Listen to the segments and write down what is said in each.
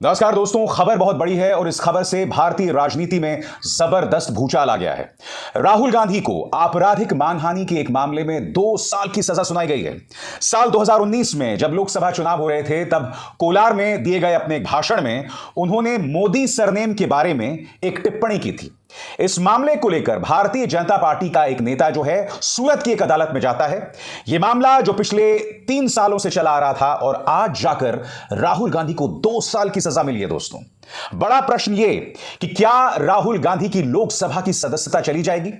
नमस्कार दोस्तों, खबर बहुत बड़ी है और इस खबर से भारतीय राजनीति में जबरदस्त भूचाल आ गया है। राहुल गांधी को आपराधिक मानहानि के एक मामले में 2 साल की सजा सुनाई गई है। साल 2019 में जब लोकसभा चुनाव हो रहे थे, तब कोलार में दिए गए अपने भाषण में उन्होंने मोदी सरनेम के बारे में एक टिप्पणी की थी। इस मामले को लेकर भारतीय जनता पार्टी का एक नेता जो है सूरत की एक अदालत में जाता है। यह मामला जो पिछले 3 सालों से चला आ रहा था और आज जाकर राहुल गांधी को 2 साल की सजा मिली है। दोस्तों, बड़ा प्रश्न यह कि क्या राहुल गांधी की लोकसभा की सदस्यता चली जाएगी?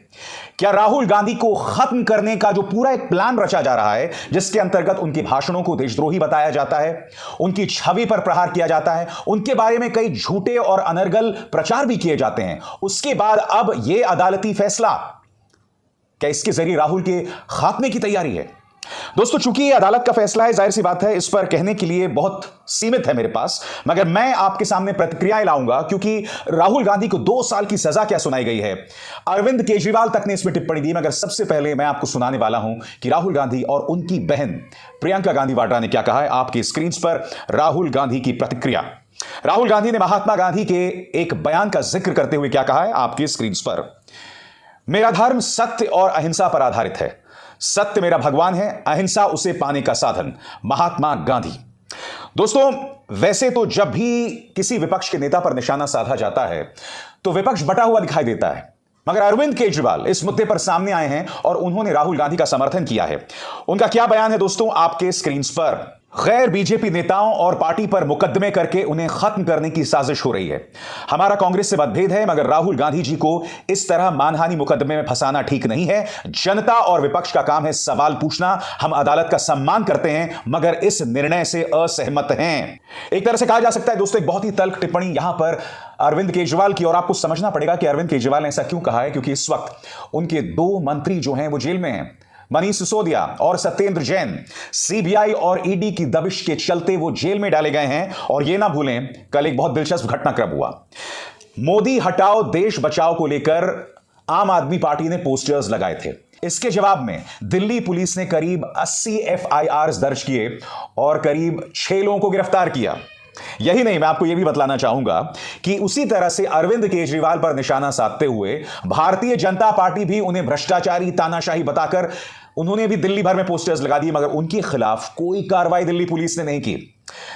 क्या राहुल गांधी को खत्म करने का जो पूरा एक प्लान रचा जा रहा है, जिसके अंतर्गत उनके भाषणों को देशद्रोही बताया जाता है, उनकी छवि पर प्रहार किया जाता है, उनके बारे में कई झूठे और अनर्गल प्रचार भी किए जाते हैं, उसके बाद अब यह अदालती फैसला, क्या इसके जरिए राहुल के खात्मे की तैयारी है? दोस्तों, चूंकि यह अदालत का फैसला है, जाहिर सी बात है इस पर कहने के लिए बहुत सीमित है मेरे पास, मगर मैं आपके सामने प्रतिक्रियाएं लाऊंगा, क्योंकि राहुल गांधी को 2 साल की सजा क्या सुनाई गई है। अरविंद केजरीवाल तक ने इसमें टिप्पणी दी, मगर सबसे पहले मैं आपको सुनाने वाला हूं कि राहुल गांधी और उनकी बहन प्रियंका गांधी वाड्रा ने क्या कहा है। आपकी स्क्रीन पर राहुल गांधी की प्रतिक्रिया। राहुल गांधी ने महात्मा गांधी के एक बयान का जिक्र करते हुए क्या कहा है, आपकी स्क्रीन पर। मेरा धर्म सत्य और अहिंसा पर आधारित है। सत्य मेरा भगवान है, अहिंसा उसे पाने का साधन। महात्मा गांधी। दोस्तों, वैसे तो जब भी किसी विपक्ष के नेता पर निशाना साधा जाता है तो विपक्ष बटा हुआ दिखाई देता है, मगर अरविंद केजरीवाल इस मुद्दे पर सामने आए हैं और उन्होंने राहुल गांधी का समर्थन किया है। उनका क्या बयान है दोस्तों, आपके स्क्रीन पर। गैर बीजेपी नेताओं और पार्टी पर मुकदमे करके उन्हें खत्म करने की साजिश हो रही है। हमारा कांग्रेस से मतभेद है, मगर राहुल गांधी जी को इस तरह मानहानि मुकदमे में फंसाना ठीक नहीं है। जनता और विपक्ष का काम है सवाल पूछना। हम अदालत का सम्मान करते हैं, मगर इस निर्णय से असहमत हैं। एक तरह से कहा जा सकता है दोस्तों, एक बहुत ही तल्ख टिप्पणी यहां पर अरविंद केजरीवाल की, और आपको समझना पड़ेगा कि अरविंद केजरीवाल ने ऐसा क्यों कहा है, क्योंकि इस वक्त उनके 2 मंत्री जो हैं वो जेल में हैं। मनीष सिसोदिया और सत्येंद्र जैन सीबीआई और ईडी की दबिश के चलते वो जेल में डाले गए हैं। और यह ना भूलें, कल एक बहुत दिलचस्प घटनाक्रम हुआ। मोदी हटाओ देश बचाओ को लेकर आम आदमी पार्टी ने पोस्टर्स लगाए थे। इसके जवाब में दिल्ली पुलिस ने करीब 80 एफआईआर दर्ज किए और करीब 6 लोगों को गिरफ्तार किया। यही नहीं, मैं आपको यह भी बतलाना चाहूंगा कि उसी तरह से अरविंद केजरीवाल पर निशाना साधते हुए भारतीय जनता पार्टी भी उन्हें भ्रष्टाचारी, तानाशाही बताकर उन्होंने भी दिल्ली भर में पोस्टर्स लगा दिए, मगर उनके खिलाफ कोई कार्रवाई दिल्ली पुलिस ने नहीं की।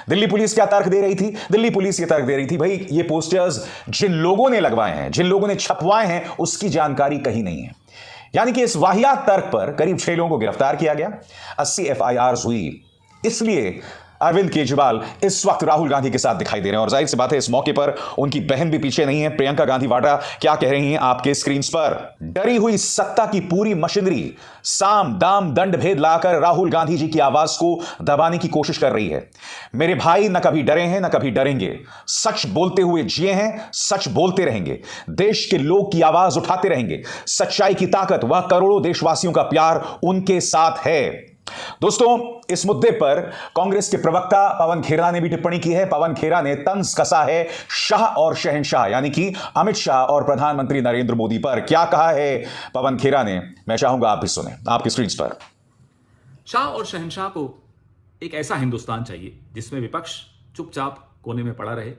दिल्ली पुलिस क्या तर्क दे रही थी? दिल्ली पुलिस ये तर्क दे रही थी, भाई ये पोस्टर्स जिन लोगों ने लगवाए हैं, जिन लोगों ने छपवाए हैं, उसकी जानकारी कहीं नहीं है। यानी कि इस वाहियात तर्क पर करीब 6 लोगों को गिरफ्तार किया गया, 80 एफआईआर हुई। इसलिए अरविंद केजरीवाल इस वक्त राहुल गांधी के साथ दिखाई दे रहे हैं, और जाहिर सी बात है इस मौके पर उनकी बहन भी पीछे नहीं है। प्रियंका गांधी वाड्रा क्या कह रही हैं, आपके स्क्रीन पर। डरी हुई सत्ता की पूरी मशीनरी साम दाम दंड भेद लाकर राहुल गांधी जी की आवाज को दबाने की कोशिश कर रही है। मेरे भाई न कभी डरे हैं न कभी डरेंगे, सच बोलते हुए जिए हैं, सच बोलते रहेंगे, देश के लोग की आवाज उठाते रहेंगे। सच्चाई की ताकत व करोड़ों देशवासियों का प्यार उनके साथ है। दोस्तों, इस मुद्दे पर कांग्रेस के प्रवक्ता पवन खेरा ने भी टिप्पणी की है। पवन खेरा ने तंज कसा है शाह और शहंशाह, यानी कि अमित शाह और प्रधानमंत्री नरेंद्र मोदी पर। क्या कहा है पवन खेरा ने, मैं चाहूंगा आप भी सुने, आपकी स्क्रीन पर। शाह और शहंशाह को एक ऐसा हिंदुस्तान चाहिए जिसमें विपक्ष चुपचाप कोने में पड़ा रहे,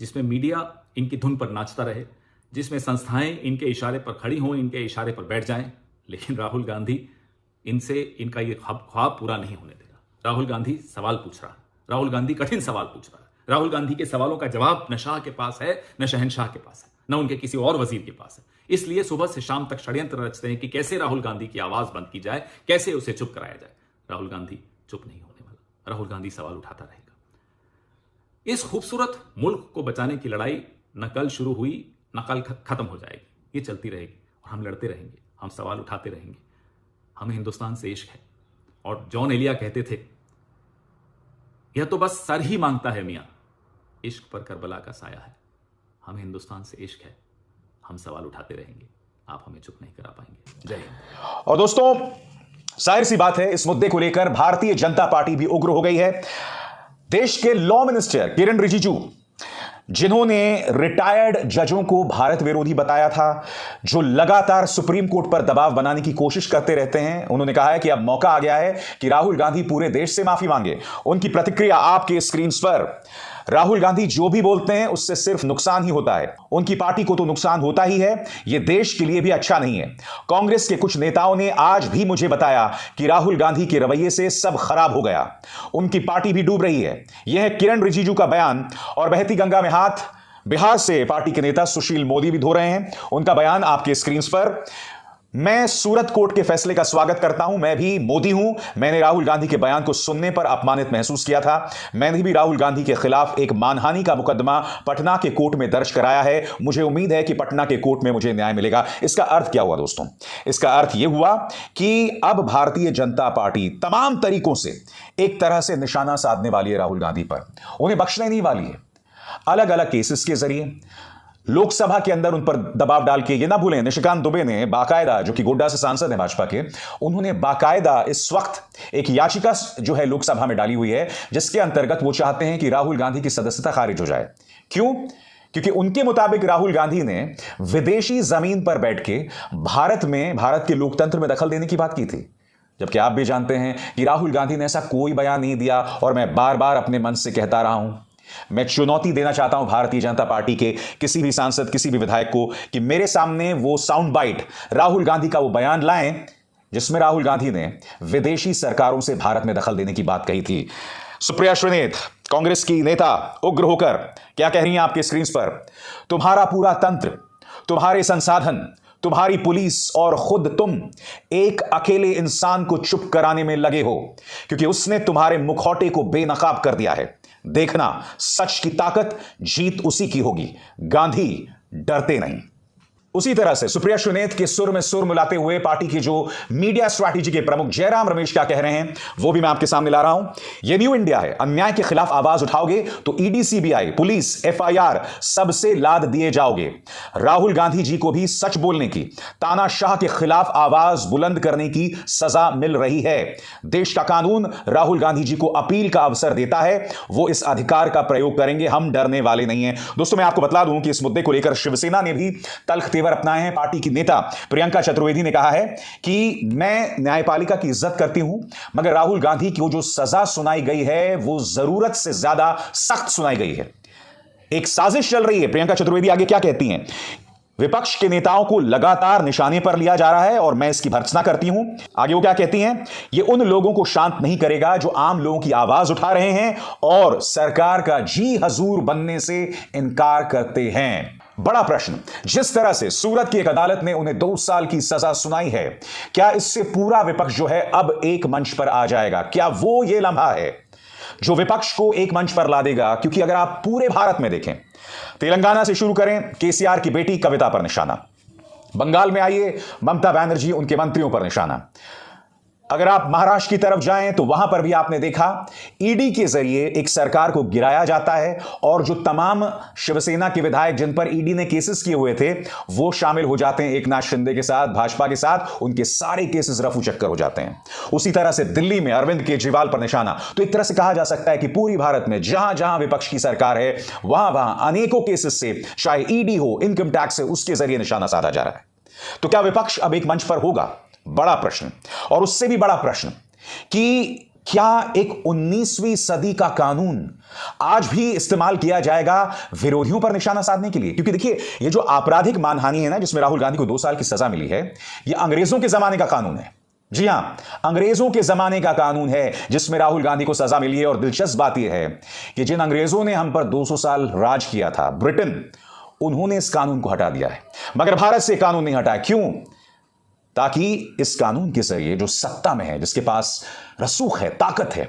जिसमें मीडिया इनकी धुन पर नाचता रहे, जिसमें संस्थाएं इनके इशारे पर खड़ी हों, इनके इशारे पर बैठ जाएं। लेकिन राहुल गांधी इनसे इनका ये ख्वाब पूरा नहीं होने देगा। राहुल गांधी सवाल पूछ रहा है, राहुल गांधी कठिन सवाल पूछ रहा है। राहुल गांधी के सवालों का जवाब न शाह के पास है, न शहंशाह के पास है, न उनके किसी और वजीर के पास है। इसलिए सुबह से शाम तक षड्यंत्र रचते हैं कि कैसे राहुल गांधी की आवाज बंद की जाए, कैसे उसे चुप कराया जाए। राहुल गांधी चुप नहीं होने वाला, राहुल गांधी सवाल उठाता रहेगा। इस खूबसूरत मुल्क को बचाने की लड़ाई न कल शुरू हुई न कल खत्म हो जाएगी, ये चलती रहेगी और हम लड़ते रहेंगे, हम सवाल उठाते रहेंगे। हमें हिंदुस्तान से इश्क है, और जॉन एलिया कहते थे, यह तो बस सर ही मांगता है मियां, इश्क पर करबला का साया है। हमें हिंदुस्तान से इश्क है, हम सवाल उठाते रहेंगे, आप हमें चुप नहीं करा पाएंगे। जय हिंद। और दोस्तों, जाहिर सी बात है इस मुद्दे को लेकर भारतीय जनता पार्टी भी उग्र हो गई है। देश के लॉ मिनिस्टर किरण रिजिजू, जिन्होंने रिटायर्ड जजों को भारत विरोधी बताया था, जो लगातार सुप्रीम कोर्ट पर दबाव बनाने की कोशिश करते रहते हैं, उन्होंने कहा है कि अब मौका आ गया है कि राहुल गांधी पूरे देश से माफी मांगे। उनकी प्रतिक्रिया आपके स्क्रीन पर। राहुल गांधी जो भी बोलते हैं उससे सिर्फ नुकसान ही होता है। उनकी पार्टी को तो नुकसान होता ही है, यह देश के लिए भी अच्छा नहीं है। कांग्रेस के कुछ नेताओं ने आज भी मुझे बताया कि राहुल गांधी के रवैये से सब खराब हो गया, उनकी पार्टी भी डूब रही है। यह है किरण रिजिजू का बयान। और बहती गंगा में हाथ बिहार से पार्टी के नेता सुशील मोदी भी धो रहे हैं, उनका बयान आपके स्क्रीन पर। मैं सूरत कोर्ट के फैसले का स्वागत करता हूं। मैं भी मोदी हूं। मैंने राहुल गांधी के बयान को सुनने पर अपमानित महसूस किया था। मैंने भी राहुल गांधी के खिलाफ एक मानहानि का मुकदमा पटना के कोर्ट में दर्ज कराया है। मुझे उम्मीद है कि पटना के कोर्ट में मुझे न्याय मिलेगा। इसका अर्थ क्या हुआ दोस्तों? इसका अर्थ यह हुआ कि अब भारतीय जनता पार्टी तमाम तरीकों से एक तरह से निशाना साधने वाली है राहुल गांधी पर, उन्हें बख्शने नहीं वाली है। अलग अलग केसेस के जरिए लोकसभा के अंदर उन पर दबाव डाल के, ये ना भूलें निशिकांत दुबे ने बाकायदा, जो कि गोड्डा से सांसद है भाजपा के, उन्होंने बाकायदा इस वक्त एक याचिका जो है लोकसभा में डाली हुई है, जिसके अंतर्गत वो चाहते हैं कि राहुल गांधी की सदस्यता खारिज हो जाए। क्यों? क्योंकि उनके मुताबिक राहुल गांधी ने विदेशी जमीन पर बैठ के भारत के लोकतंत्र में दखल देने की बात की थी। जबकि आप भी जानते हैं कि राहुल गांधी ने ऐसा कोई बयान नहीं दिया। और मैं बार बार अपने मन से कहता रहा हूं, मैं चुनौती देना चाहता हूं भारतीय जनता पार्टी के किसी भी सांसद, किसी भी विधायक को कि मेरे सामने वो साउंड बाइट, राहुल गांधी का वो बयान लाएं जिसमें राहुल गांधी ने विदेशी सरकारों से भारत में दखल देने की बात कही थी। सुप्रिया श्रीनेत, कांग्रेस की नेता, उग्र होकर क्या कह रही हैं आपके स्क्रीन पर? तुम्हारा पूरा तंत्र, तुम्हारे संसाधन, तुम्हारी पुलिस और खुद तुम एक अकेले इंसान को चुप कराने में लगे हो, क्योंकि उसने तुम्हारे मुखौटे को बेनकाब कर दिया है। देखना, सच की ताकत जीत उसी की होगी। गांधी डरते नहीं। उसी तरह से सुप्रिया श्रीनेत के सुर में सुर मिलाते हुए पार्टी की जो मीडिया स्ट्रैटेजी के प्रमुख जयराम रमेश क्या कह रहे हैं वो भी मैं आपके सामने ला रहा हूं। यह न्यू इंडिया है। अन्याय के खिलाफ आवाज उठाओगे तो ईडी, सीबीआई, पुलिस, एफआईआर सबसे लाद दिए जाओगे। राहुल गांधी जी को भी सच बोलने की, तानाशाह के खिलाफ आवाज बुलंद करने की सजा मिल रही है। देश का कानून राहुल गांधी जी को अपील का अवसर देता है, वो इस अधिकार का प्रयोग करेंगे। हम डरने वाले नहीं हैं। दोस्तों, मैं आपको बता दूं कि इस मुद्दे को लेकर शिवसेना ने भी तल्ख तेवर अपनाए हैं। पार्टी की नेता प्रियंका चतुर्वेदी ने कहा है कि मैं न्यायपालिका की इज्जत करती हूं, मगर राहुल गांधी को जो सजा सुनाई गई है वो जरूरत से ज्यादा सख्त सुनाई गई है। एक साजिश चल रही है। प्रियंका चतुर्वेदी आगे क्या कहती हैं? विपक्ष के नेताओं को लगातार निशाने पर लिया जा रहा है और मैं इसकी भर्त्सना करती हूं। आगे वो क्या कहती हैं? ये उन लोगों को शांत नहीं करेगा जो आम लोगों की आवाज उठा रहे हैं और सरकार का जी हजूर बनने से इनकार करते हैं। बड़ा प्रश्न, जिस तरह से सूरत की एक अदालत ने उन्हें 2 साल की सजा सुनाई है, क्या इससे पूरा विपक्ष जो है अब एक मंच पर आ जाएगा? क्या वो ये लम्हा है जो विपक्ष को एक मंच पर ला देगा? क्योंकि अगर आप पूरे भारत में देखें, तेलंगाना से शुरू करें, केसीआर की बेटी कविता पर निशाना, बंगाल में आइए, ममता बनर्जी, उनके मंत्रियों पर निशाना। अगर आप महाराष्ट्र की तरफ जाएं तो वहां पर भी आपने देखा ईडी के जरिए एक सरकार को गिराया जाता है और जो तमाम शिवसेना के विधायक जिन पर ईडी ने केसेस किए हुए थे वो शामिल हो जाते हैं एकनाथ शिंदे के साथ, भाजपा के साथ। उनके सारे केसेस रफू चक्कर हो जाते हैं। उसी तरह से दिल्ली में अरविंद केजरीवाल पर निशाना। तो एक तरह से कहा जा सकता है कि पूरी भारत में जहां जहां विपक्ष की सरकार है वहां वहां अनेकों केसेस से, चाहे ईडी हो, इनकम टैक्स है, उसके जरिए निशाना साधा जा रहा है। तो क्या विपक्ष अब एक मंच पर होगा? बड़ा प्रश्न। और उससे भी बड़ा प्रश्न कि क्या एक 19वीं सदी का कानून आज भी इस्तेमाल किया जाएगा विरोधियों पर निशाना साधने के लिए? क्योंकि देखिए, ये जो आपराधिक मानहानि है ना, जिसमें राहुल गांधी को 2 साल की सजा मिली है, ये अंग्रेजों के जमाने का कानून है। जी हां, अंग्रेजों के जमाने का कानून है जिसमें राहुल गांधी को सजा मिली है। और दिलचस्प बात यह है कि जिन अंग्रेजों ने हम पर 200 साल राज किया था, ब्रिटेन, उन्होंने इस कानून को हटा दिया है, मगर भारत से कानून नहीं हटाया। क्यों? ताकि इस कानून के जरिए जो सत्ता में है, जिसके पास रसूख है, ताकत है,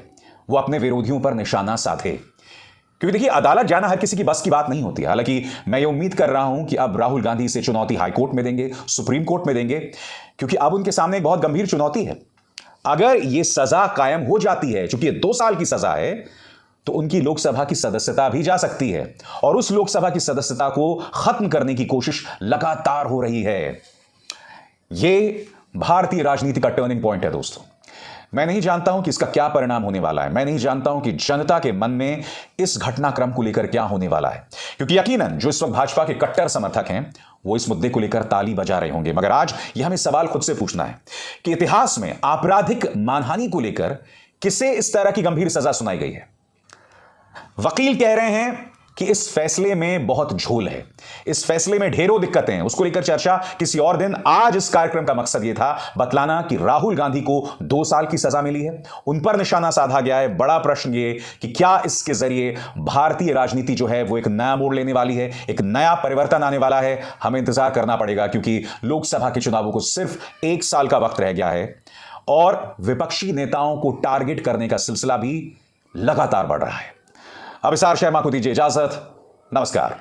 वो अपने विरोधियों पर निशाना साधे। क्योंकि देखिए, अदालत जाना हर किसी की बस की बात नहीं होती। हालांकि मैं ये उम्मीद कर रहा हूं कि अब राहुल गांधी इसे चुनौती हाई कोर्ट में देंगे, सुप्रीम कोर्ट में देंगे, क्योंकि अब उनके सामने एक बहुत गंभीर चुनौती है। अगर ये सजा कायम हो जाती है, चूंकि ये 2 साल की सजा है, तो उनकी लोकसभा की सदस्यता भी जा सकती है और उस लोकसभा की सदस्यता को खत्म करने की कोशिश लगातार हो रही है। यह भारतीय राजनीति का टर्निंग पॉइंट है दोस्तों। मैं नहीं जानता हूं कि इसका क्या परिणाम होने वाला है। मैं नहीं जानता हूं कि जनता के मन में इस घटनाक्रम को लेकर क्या होने वाला है, क्योंकि यकीनन जो इस वक्त भाजपा के कट्टर समर्थक हैं वो इस मुद्दे को लेकर ताली बजा रहे होंगे। मगर आज यह हमें सवाल खुद से पूछना है कि इतिहास में आपराधिक मानहानि को लेकर किसे इस तरह की गंभीर सजा सुनाई गई है? वकील कह रहे हैं कि इस फैसले में बहुत झोल है, इस फैसले में ढेरों दिक्कतें हैं। उसको लेकर चर्चा किसी और दिन। आज इस कार्यक्रम का मकसद यह था बतलाना कि राहुल गांधी को 2 साल की सजा मिली है, उन पर निशाना साधा गया है। बड़ा प्रश्न ये कि क्या इसके जरिए भारतीय राजनीति जो है वो एक नया मोड़ लेने वाली है, एक नया परिवर्तन आने वाला है। हमें इंतजार करना पड़ेगा, क्योंकि लोकसभा के चुनावों को सिर्फ 1 साल का वक्त रह गया है और विपक्षी नेताओं को टारगेट करने का सिलसिला भी लगातार बढ़ रहा है। अब इसार शर्मा को दीजिए इजाजत। नमस्कार।